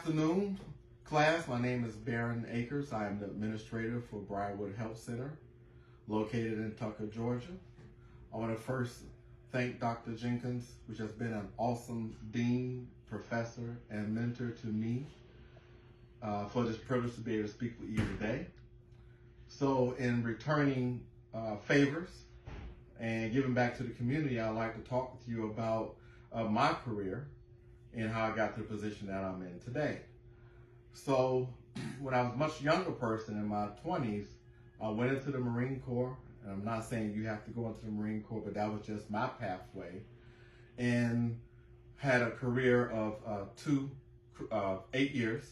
afternoon, class. My name is Baren Akers. I am the administrator for Briarwood Health Center, located in Tucker, Georgia. I want to first thank Dr. Jenkins, which has been an awesome dean, professor, and mentor to me for this privilege to be able to speak with you today. So in returning favors and giving back to the community, I'd like to talk with you about my career and how I got to the position that I'm in today. So when I was a much younger person in my 20s, I went into the Marine Corps. And I'm not saying you have to go into the Marine Corps, but that was just my pathway. And had a career of 8 years.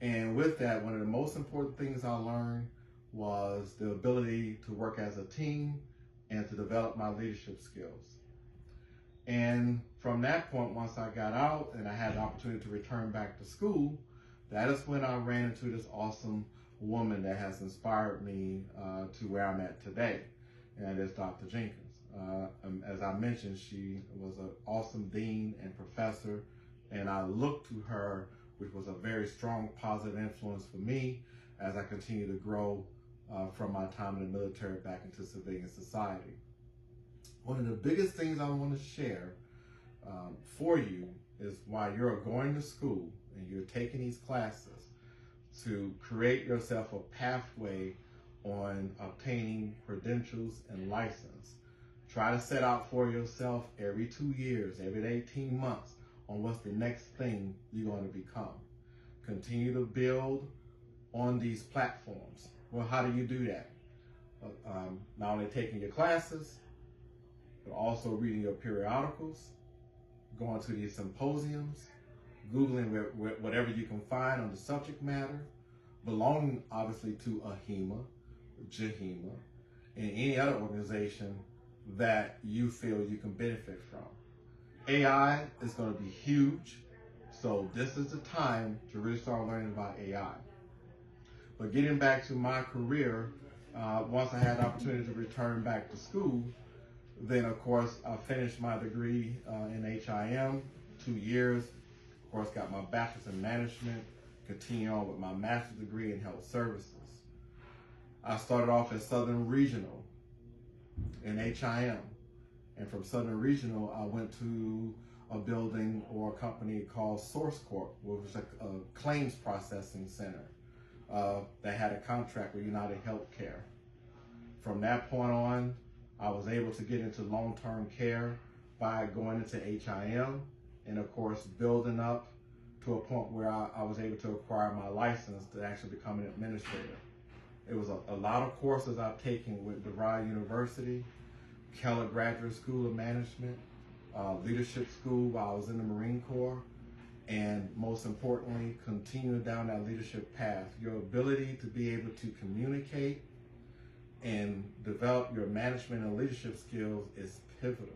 And with that, one of the most important things I learned was the ability to work as a team and to develop my leadership skills. And from that point, once I got out and I had the opportunity to return back to school, that is when I ran into this awesome woman that has inspired me to where I'm at today, and that is Dr. Jenkins. As I mentioned, she was an awesome dean and professor, and I looked to her, which was a very strong positive influence for me as I continue to grow from my time in the military back into civilian society. One of the biggest things I want to share for you is while you're going to school and you're taking these classes, to create yourself a pathway on obtaining credentials and license. Try to set out for yourself every 2 years, every 18 months on what's the next thing you're going to become. Continue to build on these platforms. Well, how do you do that? Not only taking your classes, but also reading your periodicals, going to these symposiums, Googling whatever you can find on the subject matter, belonging obviously to AHIMA, JAHIMA, and any other organization that you feel you can benefit from. AI is going to be huge, so this is the time to really start learning about AI. But getting back to my career, once I had the opportunity to return back to school, then of course I finished my degree in HIM, 2 years. Of course, got my bachelor's in management, continue on with my master's degree in health services. I started off at Southern Regional in HIM, and from Southern Regional, I went to a building or a company called Source Corp, which was a claims processing center that had a contract with United Healthcare. From that point on, I was able to get into long-term care by going into HIM, and of course, building up to a point where I was able to acquire my license to actually become an administrator. It was a lot of courses I've taken with DeVry University, Keller Graduate School of Management, Leadership School while I was in the Marine Corps, and most importantly, continuing down that leadership path. Your ability to be able to communicate and develop your management and leadership skills is pivotal.